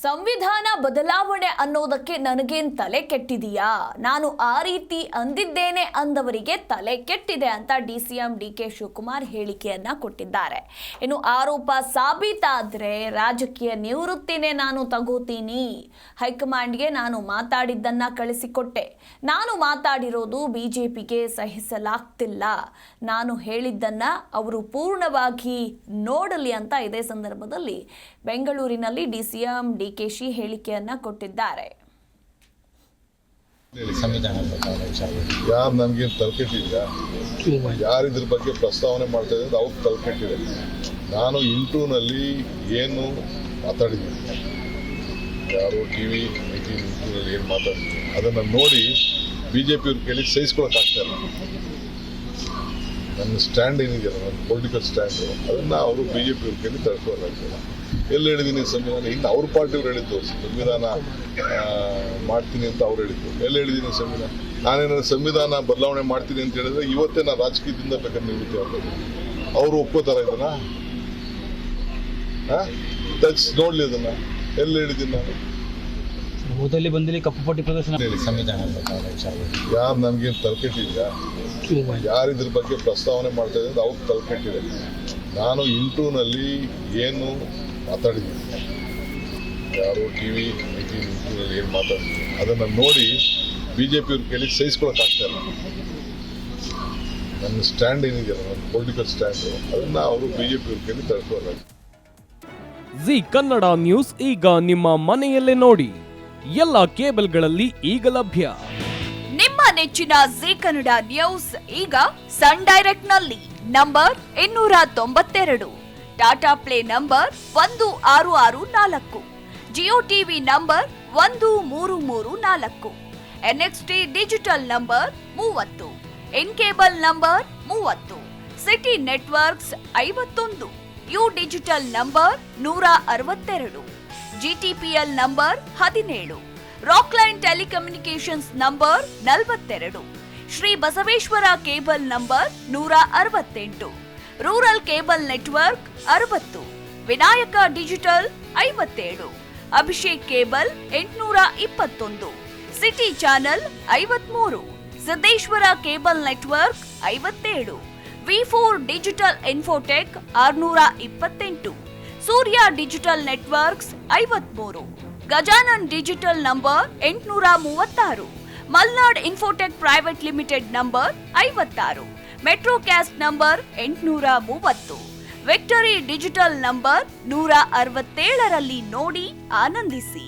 ಸಂವಿಧಾನ ಬದಲಾವಣೆ ಅನ್ನೋದಕ್ಕೆ ನನಗೇನು ತಲೆ ಕೆಟ್ಟಿದೆಯಾ? ನಾನು ಆ ರೀತಿ ಅಂದಿದ್ದೇನೆ ಅಂದವರಿಗೆ ತಲೆ ಕೆಟ್ಟಿದೆ ಅಂತ ಡಿಸಿಎಂ ಡಿಕೆ ಶಿವಕುಮಾರ್ ಹೇಳಿಕೆಯನ್ನ ಕೊಟ್ಟಿದ್ದಾರೆ. ಇನ್ನು ಆರೋಪ ಸಾಬೀತಾದ್ರೆ ರಾಜಕೀಯ ನಿವೃತ್ತಿನೇ ನಾನು ತಗೋತೀನಿ. ಹೈಕಮಾಂಡ್ಗೆ ನಾನು ಮಾತಾಡಿದ್ದನ್ನ ಕಳಿಸಿಕೊಟ್ಟೆ. ನಾನು ಮಾತಾಡಿರೋದು ಬಿಜೆಪಿಗೆ ಸಹಿಸಲಾಗ್ತಿಲ್ಲ. ನಾನು ಹೇಳಿದ್ದನ್ನ ಅವರು ಪೂರ್ಣವಾಗಿ ನೋಡಲಿ ಅಂತ ಇದೇ ಸಂದರ್ಭದಲ್ಲಿ ಬೆಂಗಳೂರಿನಲ್ಲಿ ಡಿಸಿಎಂ ಡಿಕೆಶಿ ಹೇಳಿಕೆಯನ್ನ ಕೊಟ್ಟಿದ್ದಾರೆ. ಯಾರು ನನಗೆ ತಲೆಕೆಟ್ಟಿದ್ಯಾ? ಯಾರು ಇದ್ರ ಬಗ್ಗೆ ಪ್ರಸ್ತಾವನೆ ಮಾಡ್ತಾ ಇದ್ದಾರೆ ಅವ್ರು ತಲೆಕೆಟ್ಟಿದೆ. ನಾನು ಇಂಟರ್ವ್ಯೂನಲ್ಲಿ ಏನು ಮಾತಾಡಿದ್ದೀನಿ, ಯಾರು ಟಿವಿ ಇಂಟರ್ವ್ಯೂನಲ್ಲಿ ಏನು ಮಾತಾಡ್ತೀನಿ ಅದನ್ನು ನೋಡಿ ಬಿಜೆಪಿ ಅವ್ರ ಕೇಳಿ ಸಹಿಸ್ಕೊಳಕ್ಕಾಗ್ತಾ ಇಲ್ಲ. ನನ್ನ ಸ್ಟ್ಯಾಂಡ್ ಏನಿದೆಯಲ್ಲ, ನನ್ನ ಪೊಲಿಟಿಕಲ್ ಸ್ಟ್ಯಾಂಡು, ಅದನ್ನು ಅವರು ಬಿಜೆಪಿ ಅವ್ರ ಕೇಳಿ ತಳ್ಕೊಳ್ಳೋಕ್ಕಾಗ್ತಿಲ್ಲ. ಎಲ್ಲಿ ಹೇಳಿದ್ದೀನಿ ಸಂವಿಧಾನ? ಇನ್ನು ಅವ್ರ ಪಾರ್ಟಿಯವ್ರು ಹೇಳಿದ್ದು ಸಂವಿಧಾನ ಮಾಡ್ತೀನಿ ಅಂತ ಅವ್ರು ಹೇಳಿದ್ದು. ಎಲ್ಲಿ ಹೇಳಿದ್ದೀನಿ ಸಂವಿಧಾನ? ನಾನೇನಾದ್ರು ಸಂವಿಧಾನ ಬದಲಾವಣೆ ಮಾಡ್ತೀನಿ ಅಂತ ಹೇಳಿದ್ರೆ ಇವತ್ತೇ ನಾನು ರಾಜಕೀಯದಿಂದ ಬೇಕಾದ್ರೆ ನಿವೃತ್ತಿ ಆಗ್ಬೋದು. ಅವರು ಒಪ್ಕೋತಾರ ಇದನ್ನ? ನೋಡ್ಲಿ ಅದನ್ನ ಎಲ್ಲಿ ಹೇಳಿದ್ದೀನಿ ನಾನು? ಬೂತಲ್ಲಿ ಬಂದಿಲ್ಲಿ ಕಪ್ಪು ಪಟ್ಟಿ ಪ್ರದರ್ಶನ ಸಂವಿಧಾನ ಯಾರು ನನಗೇನು ತಲೆಕೆಟ್ಟಿದ್ಯಾ? ಯಾರು ಇದ್ರ ಬಗ್ಗೆ ಪ್ರಸ್ತಾವನೆ ಮಾಡ್ತಾ ಇದ್ದಾರೆ ಅವ್ರು ತಲೆಕೆಟ್ಟಿದೆ. ನಾನು ಇಂಟರ್ವ್ಯೂನಲ್ಲಿ ಏನು ಮಾತಾಡಿದ್ದೀನಿ, ಯಾರು ಟಿವಿ ಇಂಟರ್ವ್ಯೂನಲ್ಲಿ ಏನು ಮಾತಾಡ್ತೀನಿ ಅದನ್ನು ನೋಡಿ ಬಿಜೆಪಿ ಅವ್ರ ಕೇಳಿ ಸಹಿಸ್ಕೊಳಕ್ಕಾಗ್ತಾ ಇಲ್ಲ. ನನ್ನ ಸ್ಟ್ಯಾಂಡ್ ಏನಿದೆಯಲ್ಲ, ನನ್ನ ಪೊಲಿಟಿಕಲ್ ಸ್ಟ್ಯಾಂಡು, ಅದನ್ನು ಅವರು ಬಿಜೆಪಿ ಅವ್ರ ಕೇಳಿ ತಳ್ಕೊಳ್ಳೋಕ್ಕಾಗ್ತದೆ. ಜಿ ಕನ್ನಡ ನ್ಯೂಸ್ ಈಗ ನಿಮ್ಮ ಮನೆಯಲ್ಲೇ ನೋಡಿ. ಎಲ್ಲ ಕೇಬಲ್ಗಳಲ್ಲಿ ಈಗ ಲಭ್ಯ. ನಿಮ್ಮ ನೆಚ್ಚಿನ ಜಿ ಕನ್ನಡ ನ್ಯೂಸ್ ಈಗ ಸನ್ ಡೈರೆಕ್ಟ್ ನಲ್ಲಿ number 292, Tata Play number 1664, Jio TV number 1334, NXT digital number 30, in cable number 30, city networks 51, U digital number 162, GTPL number 17, Rockline telecommunications number 42, Shri Basaveshwara cable number 168, rural cable network 60, Vinayaka digital 57, Abhishek cable 821, city channel 53, Siddeshwara cable network 57, ವಿ4 digital infotech 628, Surya digital networks 53, Gajanan digital number 836, Malnad infotech private limited number 56, Metrocast number 830, Victory digital number 167ರಲ್ಲಿ ನೋಡಿ ಆನಂದಿಸಿ.